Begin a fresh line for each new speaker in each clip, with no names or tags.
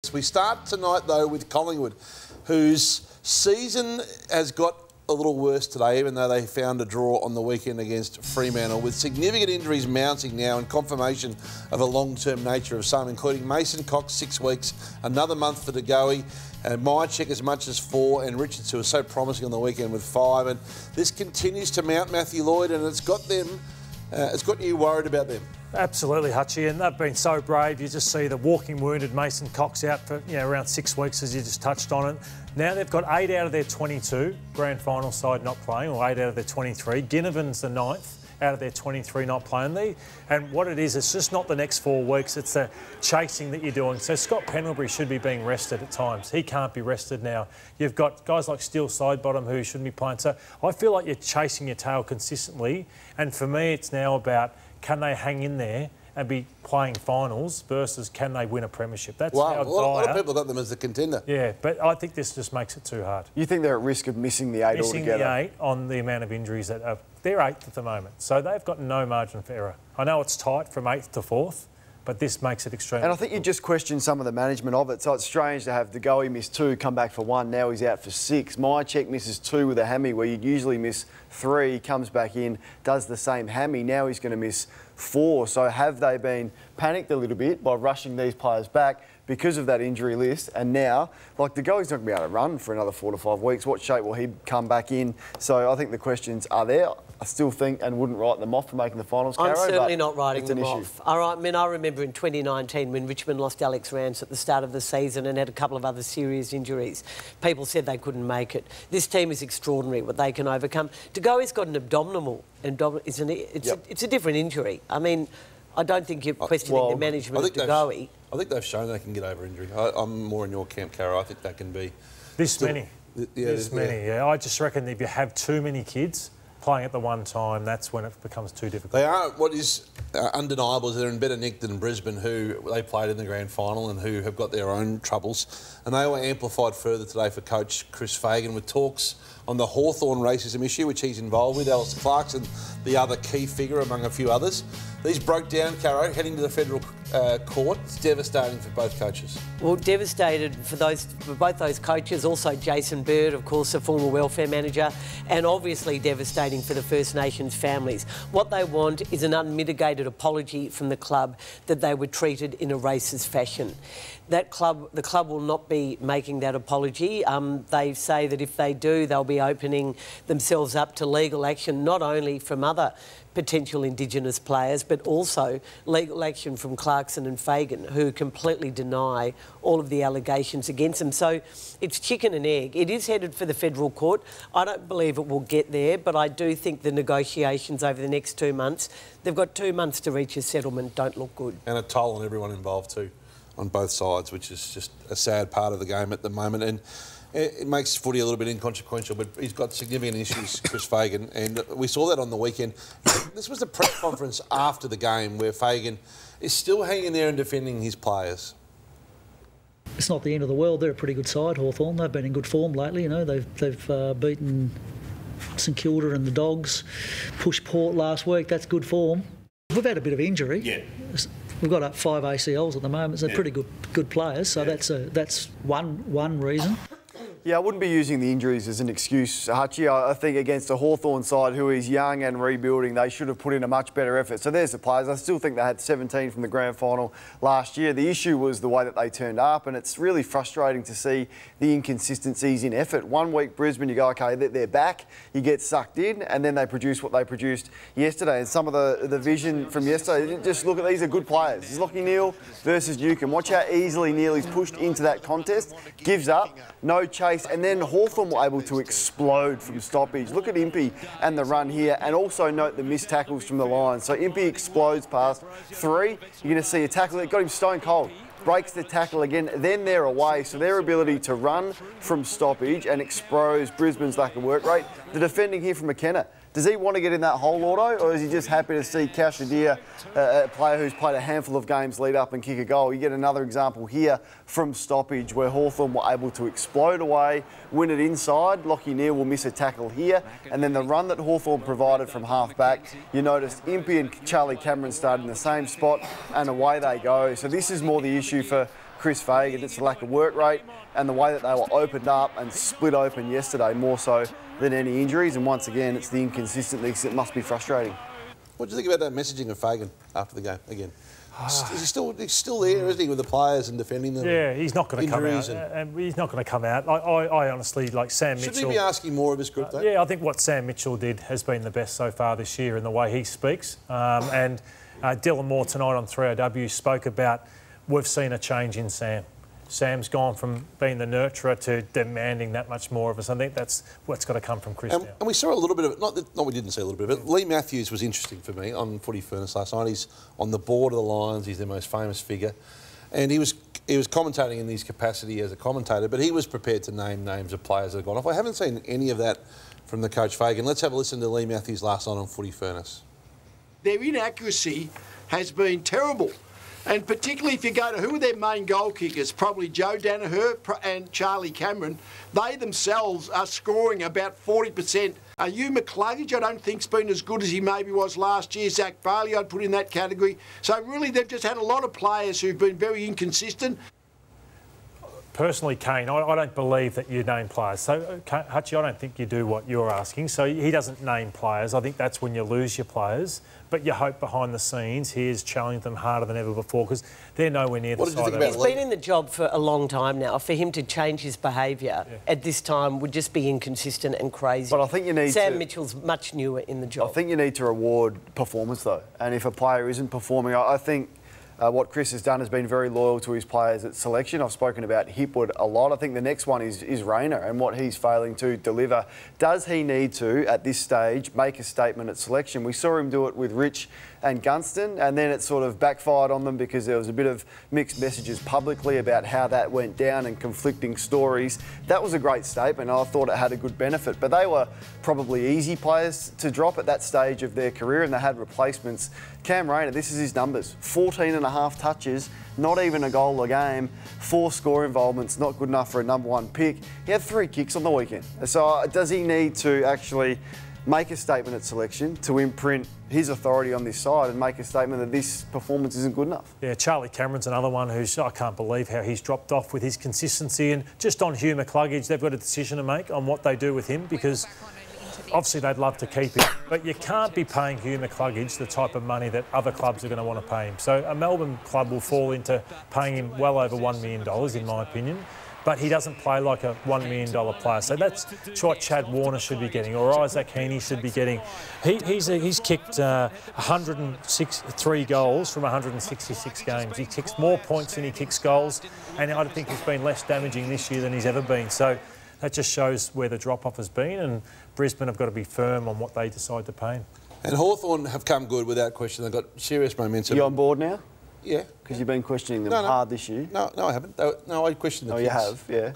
weeks. We start tonight, though, with Collingwood, whose season has got a little worse today, even though they found a draw on the weekend against Fremantle, with significant injuries mounting now and confirmation of a long-term nature of some, including Mason Cox, 6 weeks, another month for De Goey, and Myercheck as much as 4, and Richards, who was so promising on the weekend, with 5. And this continues to mount Matthew Lloyd, and it's got you worried about them.
Absolutely, Hutchie, and they've been so brave. You just see the walking wounded Mason Cox out for around 6 weeks, as you just touched on it. Now they've got 8 out of their 22 grand final side not playing, or 8 out of their 23. Ginnivan's the 9th out of their 23 not playing. And what it is, it's just not the next 4 weeks, it's the chasing that you're doing. So Scott Pendlebury should be being rested at times. He can't be rested now. You've got guys like Steele Sidebottom who shouldn't be playing. So I feel like you're chasing your tail consistently. And for me, it's now about, can they hang in there and be playing finals versus can they win a premiership? That's how
a lot of people got them as the contender.
Yeah, but I think this just makes it too hard.
You think they're at risk of missing the 8 altogether?
Missing the 8 on the amount of injuries that are... They're 8th at the moment, so they've got no margin for error. I know it's tight from 8th to 4th, but this makes it extremely
And I think you just question some of the management of it. So it's strange to have De Goey miss 2, come back for 1, now he's out for 6. Myercheck misses 2 with a hammy, where you'd usually miss 3, he comes back in, does the same hammy, now he's going to miss 4. So have they been panicked a little bit by rushing these players back because of that injury list? And now, like, De Goey's not going to be able to run for another 4 to 5 weeks. What shape will he come back in? So I think the questions are there. I still think and wouldn't write them off for making the finals, Caro.
I'm certainly not writing them
issue.
off. All right, I mean, I remember in 2019 when Richmond lost Alex Rance at the start of the season and had a couple of other serious injuries. People said they couldn't make it. This team is extraordinary, what they can overcome. De Goey's got an abdominal, isn't it? It's a different injury. I mean, I don't think you're questioning the management of De Goey.
I think they've shown they can get over injury. I'm more in your camp, Caro. I think that can be...
This many. Yeah. I just reckon if you have too many kids playing at the one time, that's when it becomes too difficult.
They are. What is undeniable is they're in better nick than Brisbane, who they played in the grand final and who have got their own troubles. And they were amplified further today for coach Chris Fagan with talks on the Hawthorn racism issue, which he's involved with. Alistair Clarkson, the other key figure among a few others. These broke down, Caro, heading to the federal court. It's devastating for both coaches.
Well, devastated for both those coaches. Also, Jason Bird, of course, a former welfare manager, and obviously devastating for the First Nations families. What they want is an unmitigated apology from the club that they were treated in a racist fashion. The club will not be making that apology. They say that if they do, they'll be opening themselves up to legal action, not only from other potential Indigenous players, but also legal action from Clarkson and Fagan, who completely deny all of the allegations against them. So it's chicken and egg. It is headed for the federal court. I don't believe it will get there, but I do think the negotiations over the next 2 months, they've got 2 months to reach a settlement, don't look good.
And a toll on everyone involved too, on both sides, which is just a sad part of the game at the moment. And it makes footy a little bit inconsequential, but he's got significant issues, Chris Fagan, and we saw that on the weekend. This was the press conference after the game where Fagan is still hanging there and defending his players.
It's not the end of the world. They're a pretty good side, Hawthorn. They've been in good form lately. You know, they've beaten St Kilda and the Dogs, pushed Port last week. That's good form. We've had a bit of injury. Yeah. We've got 5 ACLs at the moment. They're pretty good players. So that's one reason.
Yeah, I wouldn't be using the injuries as an excuse, Hutchie. I think against a Hawthorn side who is young and rebuilding, they should have put in a much better effort. So there's the players. I still think they had 17 from the grand final last year. The issue was the way that they turned up, and it's really frustrating to see the inconsistencies in effort. 1 week Brisbane, you go, OK, they're back. You get sucked in, and then they produce what they produced yesterday. And some of the vision from yesterday, just look at these are good players. It's Lachie Neale versus Newcombe. Watch how easily Neale is pushed into that contest. Gives up, no chase, and then Hawthorn were able to explode from stoppage. Look at Impey and the run here, and also note the missed tackles from the line. So Impey explodes past 3. You're going to see a tackle that got him stone cold. Breaks the tackle again, then they're away. So their ability to run from stoppage and expose Brisbane's lack of work rate. The defending here from McKenna. Does he want to get in that hole, Lloydo, or is he just happy to see Cashier, a player who's played a handful of games, lead up and kick a goal? You get another example here from stoppage where Hawthorn were able to explode away, win it inside. Lachie Neale will miss a tackle here. And then the run that Hawthorn provided from half-back, you noticed Impey and Charlie Cameron started in the same spot and away they go. So this is more the issue for Chris Fagan. It's the lack of work rate and the way that they were opened up and split open yesterday more so than any injuries. And once again, it's the inconsistencies that must be frustrating.
What do you think about that messaging of Fagan after the game again? He's still there, isn't he, with the players and defending them?
Yeah, he's not going to come out. And he's not going to come out. I honestly, like Sam Mitchell...
Shouldn't he be asking more of his group, though?
Yeah, I think what Sam Mitchell did has been the best so far this year in the way he speaks. And Dylan Moore tonight on 3AW spoke about we've seen a change in Sam. Sam's gone from being the nurturer to demanding that much more of us. I think that's what's got to come from Chris now.
And we saw a little bit of it, not we didn't see a little bit of it. Lee Matthews was interesting for me on Footy Furnace last night. He's on the board of the Lions, he's their most famous figure. And he was commentating in his capacity as a commentator, but he was prepared to name names of players that have gone off. I haven't seen any of that from the coach Fagan. Let's have a listen to Lee Matthews last night on Footy Furnace.
Their inaccuracy has been terrible. And particularly if you go to who are their main goal kickers, probably Joe Danaher and Charlie Cameron, they themselves are scoring about 40%. Hugh McCluggage, I don't think's been as good as he maybe was last year. Zach Bailey, I'd put in that category. So really, they've just had a lot of players who've been very inconsistent.
Personally, Kane, I don't believe that you name players. So, Hutchie, I don't think you do what you're asking. So he doesn't name players. I think that's when you lose your players. But you hope behind the scenes he is challenging them harder than ever before because they're nowhere near the side of it.
He's been in the job for a long time now. For him to change his behaviour at this time would just be inconsistent and crazy.
But I think you need
Sam Mitchell's much newer in the job.
I think you need to reward performance, though. And if a player isn't performing, I think... what Chris has done has been very loyal to his players at selection. I've spoken about Hipwood a lot. I think the next one is Rayner and what he's failing to deliver. Does he need to, at this stage, make a statement at selection? We saw him do it with Rich and Gunston, and then it sort of backfired on them because there was a bit of mixed messages publicly about how that went down and conflicting stories. That was a great statement. I thought it had a good benefit, but they were probably easy players to drop at that stage of their career, and they had replacements. Cam Rayner, this is his numbers: 14.5 touches, not even a goal a game, 4 score involvements, not good enough for a #1 pick. He had 3 kicks on the weekend. So does he need to actually make a statement at selection to imprint his authority on this side and make a statement that this performance isn't good enough?
Yeah, Charlie Cameron's another one who's, I can't believe how he's dropped off with his consistency. And just on Hugh McCluggage, they've got a decision to make on what they do with him because obviously they'd love to keep him, but you can't be paying Hugh McCluggage the type of money that other clubs are going to want to pay him. So a Melbourne club will fall into paying him well over $1 million, in my opinion. But he doesn't play like a $1 million player. So that's what Chad Warner should be getting, or Isaac Heaney should be getting. He's kicked 103 goals from 166 games. He kicks more points than he kicks goals, and I think he's been less damaging this year than he's ever been. So that just shows where the drop-off has been, and Brisbane have got to be firm on what they decide to pay him.
And Hawthorn have come good without question. They've got serious momentum.
You on board now?
Yeah.
Because you've been questioning them hard this year.
No, I haven't. No, I questioned the kids.
You have, yeah.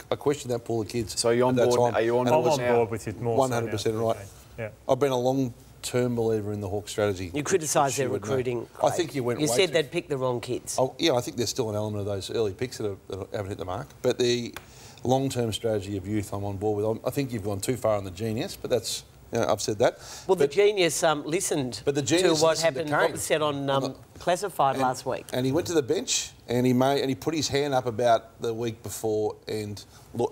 I questioned that pool of kids.
So you're on board? Are you on board now?
I'm on board with you more.
100% right. Yeah. I've been a long-term believer in the Hawk strategy.
You criticised their recruiting, Craig.
I think you went.
You said they'd picked the wrong kids.
Yeah, I think there's still an element of those early picks that haven't hit the mark. But the long-term strategy of youth, I'm on board with. I think you've gone too far on the genius, but that's. I've said that.
Well, the genius listened to what happened, what was said on Classified last week.
And he went to the bench and he put his hand up about the week before and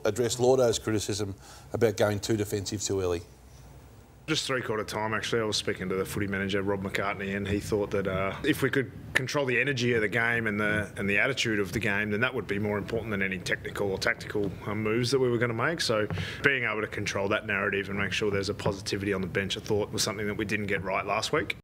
addressed Lloydo's criticism about going too defensive too early.
Just three-quarter time, actually. I was speaking to the footy manager, Rob McCartney, and he thought that if we could control the energy of the game and the attitude of the game, then that would be more important than any technical or tactical moves that we were going to make. So being able to control that narrative and make sure there's a positivity on the bench, I thought was something that we didn't get right last week.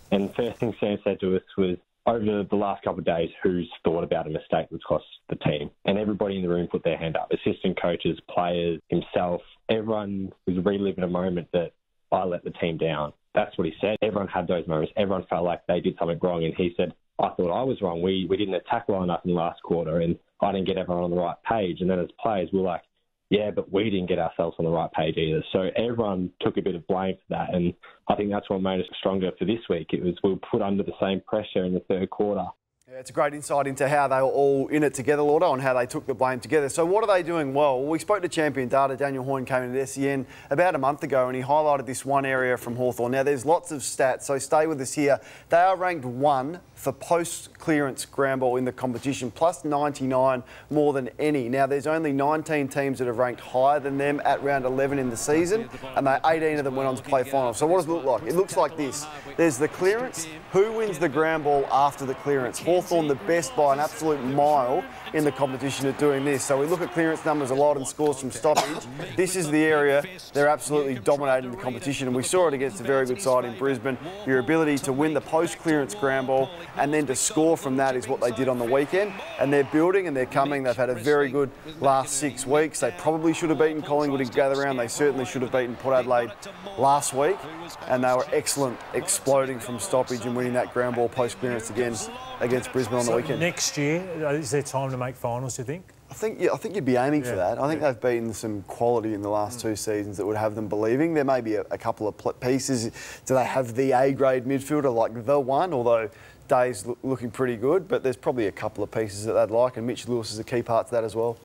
And the first thing Sam said to us was, over the last couple of days, who's thought about a mistake that's cost the team? And everybody in the room put their hand up. Assistant coaches, players, himself. Everyone was reliving a moment that I let the team down. That's what he said. Everyone had those moments. Everyone felt like they did something wrong. And he said, I thought I was wrong. We didn't attack line up in the last quarter and I didn't get everyone on the right page. And then as players, we're like, yeah, but we didn't get ourselves on the right page either. So everyone took a bit of blame for that. And I think that's what made us stronger for this week. It was we were put under the same pressure in the third quarter.
Yeah, it's a great insight into how they were all in it together, Lloydo, and how they took the blame together. So what are they doing well? Well, we spoke to Champion Data. Daniel Hoyne came into SEN about a month ago and he highlighted this one area from Hawthorn. Now, there's lots of stats, so stay with us here. They are ranked 1 for post-clearance ground ball in the competition, plus 99 more than any. Now, there's only 19 teams that have ranked higher than them at round 11 in the season, and 18 of them went on to play finals. So what does it look like? It looks like this. There's the clearance. Who wins the ground ball after the clearance? Hawthorn the best by an absolute mile in the competition at doing this. So we look at clearance numbers a lot and scores from stoppage. This is the area they're absolutely dominating the competition, and we saw it against a very good side in Brisbane. Your ability to win the post-clearance ground ball and then to score from that is what they did on the weekend. And they're building and they're coming. They've had a very good last 6 weeks. They probably should have beaten Collingwood in Gather Round. They certainly should have beaten Port Adelaide last week. And they were excellent, exploding from stoppage and winning that ground ball post-clearance again against Brisbane on the weekend.
Next year, is there time to make finals, do you think?
I think you'd be aiming for that. I think they've beaten some quality in the last 2 seasons that would have them believing. There may be a couple of pieces. Do they have the A-grade midfielder like the one, although Day's looking pretty good, but there's probably a couple of pieces that they'd like, and Mitch Lewis is a key part to that as well.